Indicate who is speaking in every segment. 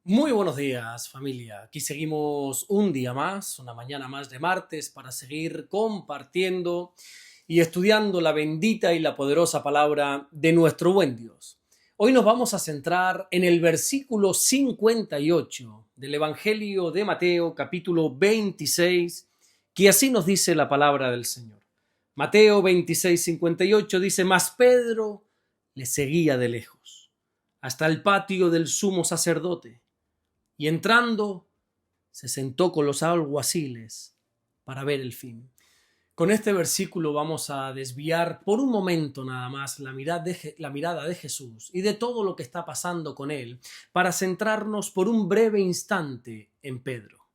Speaker 1: Muy buenos días, familia. Aquí seguimos un día más, una mañana más de martes, para seguir compartiendo y estudiando la bendita y la poderosa palabra de nuestro buen Dios. Hoy nos vamos a centrar en el versículo 58 del Evangelio de Mateo, capítulo 26, que así nos dice la palabra del Señor. Mateo 26, 58 dice: Mas Pedro le seguía de lejos, hasta el patio del sumo sacerdote, y entrando se sentó con los alguaciles para ver el fin. Con este versículo vamos a desviar por un momento nada más la mirada de Jesús y de todo lo que está pasando con él, para centrarnos por un breve instante en Pedro.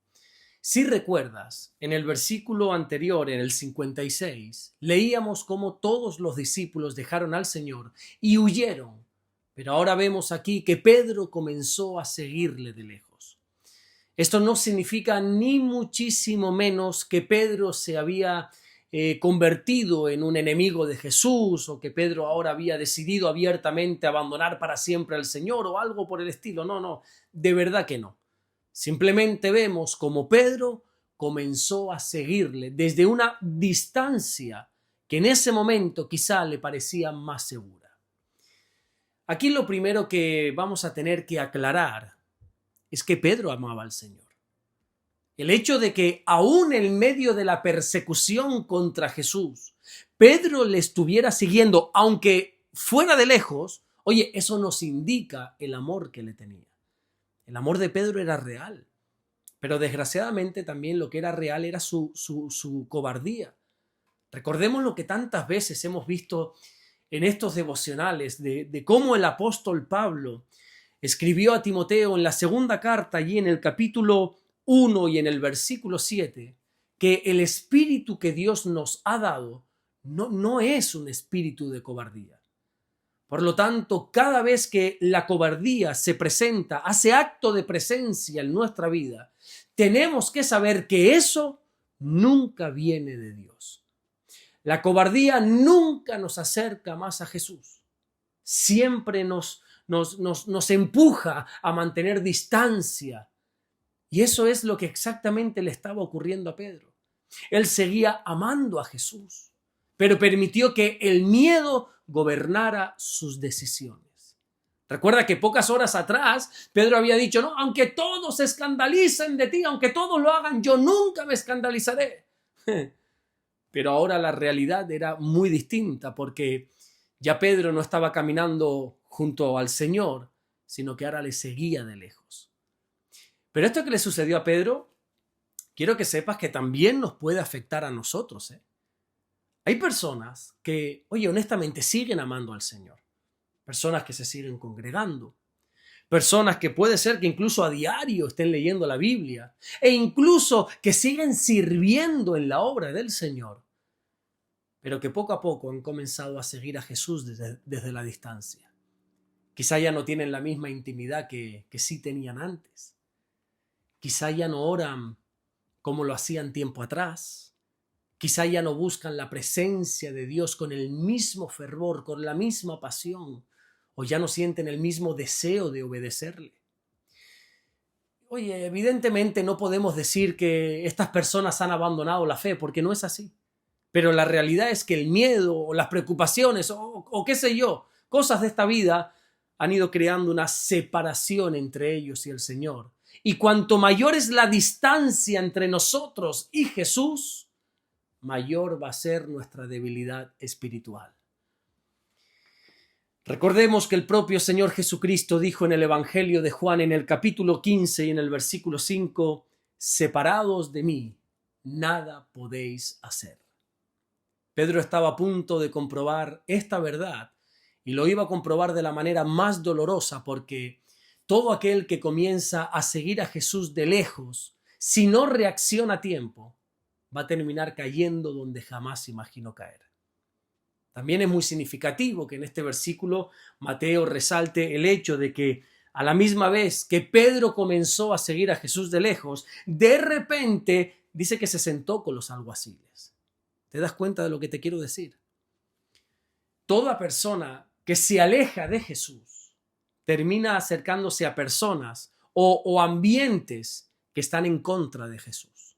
Speaker 1: Si recuerdas, en el versículo anterior, en el 56, leíamos cómo todos los discípulos dejaron al Señor y huyeron, pero ahora vemos aquí que Pedro comenzó a seguirle de lejos. Esto no significa ni muchísimo menos que Pedro se había convertido en un enemigo de Jesús, o que Pedro ahora había decidido abiertamente abandonar para siempre al Señor o algo por el estilo. No, de verdad que no. Simplemente vemos como Pedro comenzó a seguirle desde una distancia que en ese momento quizá le parecía más segura. Aquí lo primero que vamos a tener que aclarar es que Pedro amaba al Señor. El hecho de que aún en medio de la persecución contra Jesús, Pedro le estuviera siguiendo, aunque fuera de lejos, oye, eso nos indica el amor que le tenía. El amor de Pedro era real, pero desgraciadamente también lo que era real era su cobardía. Recordemos lo que tantas veces hemos visto en estos devocionales de cómo el apóstol Pablo escribió a Timoteo en la segunda carta, allí en el capítulo 1 y en el versículo 7, que el espíritu que Dios nos ha dado no es un espíritu de cobardía. Por lo tanto, cada vez que la cobardía se presenta, hace acto de presencia en nuestra vida, tenemos que saber que eso nunca viene de Dios. La cobardía nunca nos acerca más a Jesús. Siempre nos empuja a mantener distancia. Y eso es lo que exactamente le estaba ocurriendo a Pedro. Él seguía amando a Jesús, pero permitió que el miedo gobernara sus decisiones. Recuerda que pocas horas atrás Pedro había dicho: no, aunque todos se escandalicen de ti, aunque todos lo hagan, yo nunca me escandalizaré. Pero ahora la realidad era muy distinta, porque ya Pedro no estaba caminando junto al Señor, sino que ahora le seguía de lejos. Pero esto que le sucedió a Pedro, quiero que sepas que también nos puede afectar a nosotros. Hay personas que, oye, honestamente siguen amando al Señor. Personas que se siguen congregando. Personas que puede ser que incluso a diario estén leyendo la Biblia. E incluso que siguen sirviendo en la obra del Señor. Pero que poco a poco han comenzado a seguir a Jesús desde la distancia. Quizá ya no tienen la misma intimidad que sí tenían antes. Quizá ya no oran como lo hacían tiempo atrás. Quizá ya no buscan la presencia de Dios con el mismo fervor, con la misma pasión, o ya no sienten el mismo deseo de obedecerle. Oye, evidentemente no podemos decir que estas personas han abandonado la fe, porque no es así. Pero la realidad es que el miedo o las preocupaciones o qué sé yo, cosas de esta vida han ido creando una separación entre ellos y el Señor. Y cuanto mayor es la distancia entre nosotros y Jesús, mayor va a ser nuestra debilidad espiritual. Recordemos que el propio Señor Jesucristo dijo en el Evangelio de Juan, en el capítulo 15 y en el versículo 5, separados de mí, nada podéis hacer. Pedro estaba a punto de comprobar esta verdad, y lo iba a comprobar de la manera más dolorosa, porque todo aquel que comienza a seguir a Jesús de lejos, si no reacciona a tiempo, va a terminar cayendo donde jamás imaginó caer. También es muy significativo que en este versículo Mateo resalte el hecho de que a la misma vez que Pedro comenzó a seguir a Jesús de lejos, de repente dice que se sentó con los alguaciles. ¿Te das cuenta de lo que te quiero decir? Toda persona que se aleja de Jesús termina acercándose a personas o ambientes que están en contra de Jesús.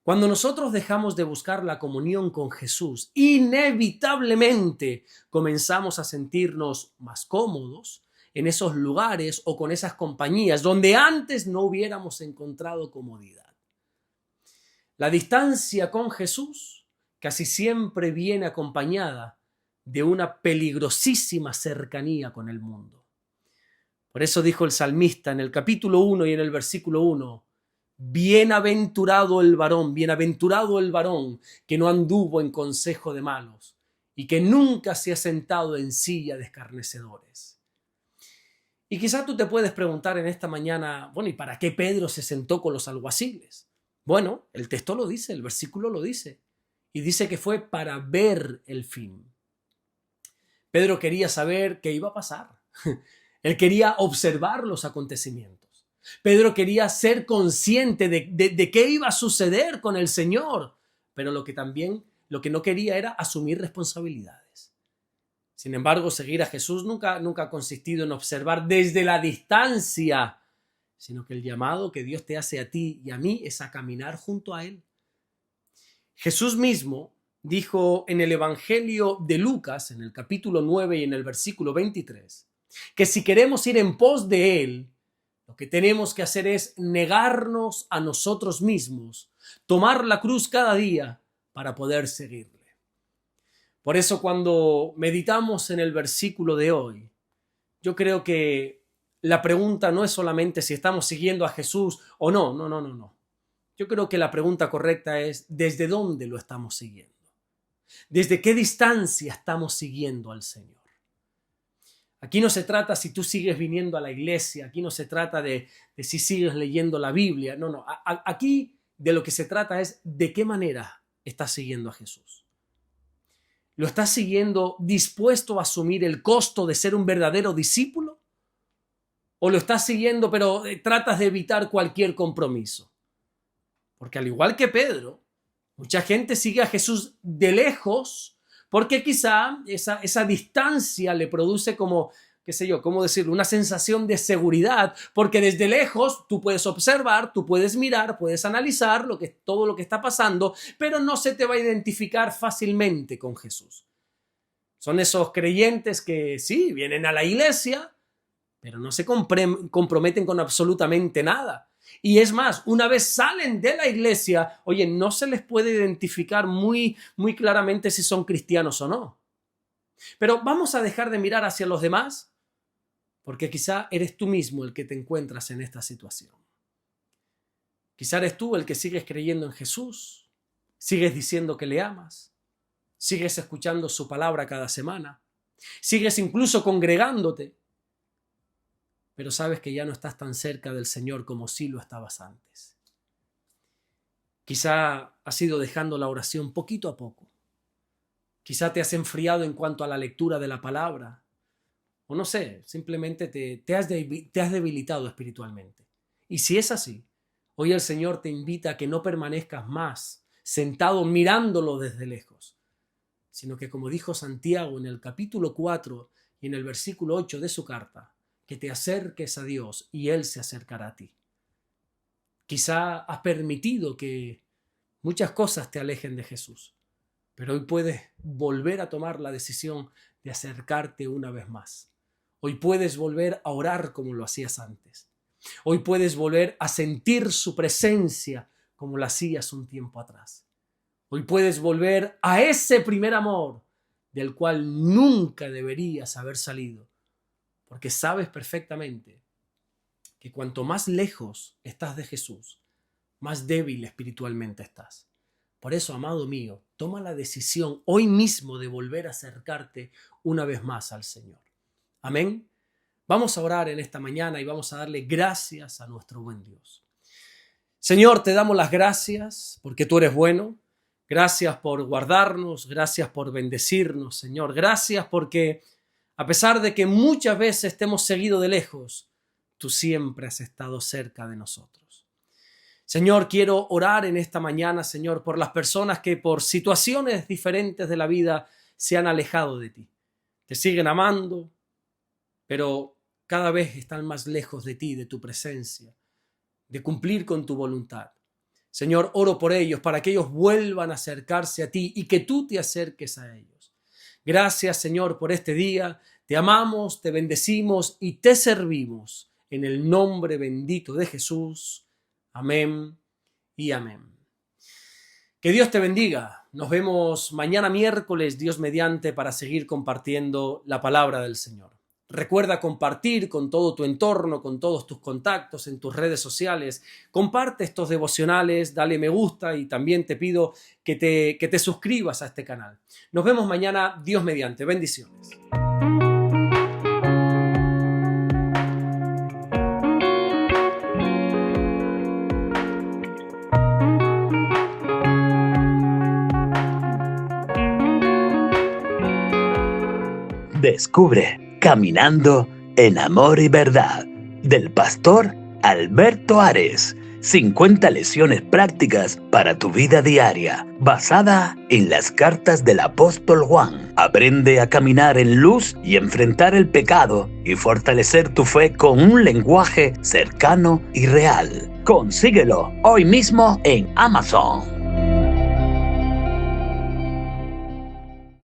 Speaker 1: Cuando nosotros dejamos de buscar la comunión con Jesús, inevitablemente comenzamos a sentirnos más cómodos en esos lugares o con esas compañías donde antes no hubiéramos encontrado comodidad. La distancia con Jesús casi siempre viene acompañada de una peligrosísima cercanía con el mundo. Por eso dijo el salmista en el capítulo 1 y en el versículo 1, bienaventurado el varón que no anduvo en consejo de malos y que nunca se ha sentado en silla de escarnecedores. Y quizás tú te puedes preguntar en esta mañana, bueno, ¿y para qué Pedro se sentó con los alguaciles? Bueno, el texto lo dice, el versículo lo dice, y dice que fue para ver el fin. Pedro quería saber qué iba a pasar. Él quería observar los acontecimientos. Pedro quería ser consciente de qué iba a suceder con el Señor, pero lo que no quería era asumir responsabilidades. Sin embargo, seguir a Jesús nunca ha consistido en observar desde la distancia, sino que el llamado que Dios te hace a ti y a mí es a caminar junto a Él. Jesús mismo dijo en el Evangelio de Lucas, en el capítulo 9 y en el versículo 23, que si queremos ir en pos de Él, lo que tenemos que hacer es negarnos a nosotros mismos, tomar la cruz cada día para poder seguirle. Por eso cuando meditamos en el versículo de hoy, yo creo que la pregunta no es solamente si estamos siguiendo a Jesús o no, no. Yo creo que la pregunta correcta es ¿desde dónde lo estamos siguiendo? ¿Desde qué distancia estamos siguiendo al Señor? Aquí no se trata si tú sigues viniendo a la iglesia, aquí no se trata de si sigues leyendo la Biblia, no. Aquí de lo que se trata es de qué manera estás siguiendo a Jesús. ¿Lo estás siguiendo dispuesto a asumir el costo de ser un verdadero discípulo? ¿O lo estás siguiendo pero tratas de evitar cualquier compromiso? Porque al igual que Pedro, mucha gente sigue a Jesús de lejos porque quizá esa distancia le produce como, qué sé yo, ¿cómo decirlo? Una sensación de seguridad, porque desde lejos tú puedes observar, tú puedes mirar, puedes analizar todo lo que está pasando, pero no se te va a identificar fácilmente con Jesús. Son esos creyentes que sí, vienen a la iglesia, pero no se comprometen con absolutamente nada. Y es más, una vez salen de la iglesia, oye, no se les puede identificar muy claramente si son cristianos o no. Pero vamos a dejar de mirar hacia los demás, porque quizá eres tú mismo el que te encuentras en esta situación. Quizá eres tú el que sigues creyendo en Jesús, sigues diciendo que le amas, sigues escuchando su palabra cada semana, sigues incluso congregándote, pero sabes que ya no estás tan cerca del Señor como sí lo estabas antes. Quizá has ido dejando la oración poquito a poco. Quizá te has enfriado en cuanto a la lectura de la palabra. O no sé, simplemente te has debilitado espiritualmente. Y si es así, hoy el Señor te invita a que no permanezcas más sentado mirándolo desde lejos, sino que como dijo Santiago en el capítulo 4 y en el versículo 8 de su carta, que te acerques a Dios y Él se acercará a ti. Quizá has permitido que muchas cosas te alejen de Jesús, pero hoy puedes volver a tomar la decisión de acercarte una vez más. Hoy puedes volver a orar como lo hacías antes. Hoy puedes volver a sentir su presencia como lo hacías un tiempo atrás. Hoy puedes volver a ese primer amor del cual nunca deberías haber salido, porque sabes perfectamente que cuanto más lejos estás de Jesús, más débil espiritualmente estás. Por eso, amado mío, toma la decisión hoy mismo de volver a acercarte una vez más al Señor. Amén. Vamos a orar en esta mañana y vamos a darle gracias a nuestro buen Dios. Señor, te damos las gracias porque tú eres bueno. Gracias por guardarnos, gracias por bendecirnos, Señor. Gracias porque a pesar de que muchas veces te hemos seguido de lejos, tú siempre has estado cerca de nosotros. Señor, quiero orar en esta mañana, Señor, por las personas que por situaciones diferentes de la vida se han alejado de ti. Te siguen amando, pero cada vez están más lejos de ti, de tu presencia, de cumplir con tu voluntad. Señor, oro por ellos para que ellos vuelvan a acercarse a ti y que tú te acerques a ellos. Gracias, Señor, por este día. Te amamos, te bendecimos y te servimos en el nombre bendito de Jesús. Amén y amén. Que Dios te bendiga. Nos vemos mañana miércoles, Dios mediante, para seguir compartiendo la palabra del Señor. Recuerda compartir con todo tu entorno, con todos tus contactos, en tus redes sociales. Comparte estos devocionales, dale me gusta y también te pido que te suscribas a este canal. Nos vemos mañana, Dios mediante. Bendiciones.
Speaker 2: Descubre Caminando en Amor y Verdad, del pastor Alberto Ares. 50 lecciones prácticas para tu vida diaria, basada en las cartas del apóstol Juan. Aprende a caminar en luz y enfrentar el pecado y fortalecer tu fe con un lenguaje cercano y real. Consíguelo hoy mismo en Amazon.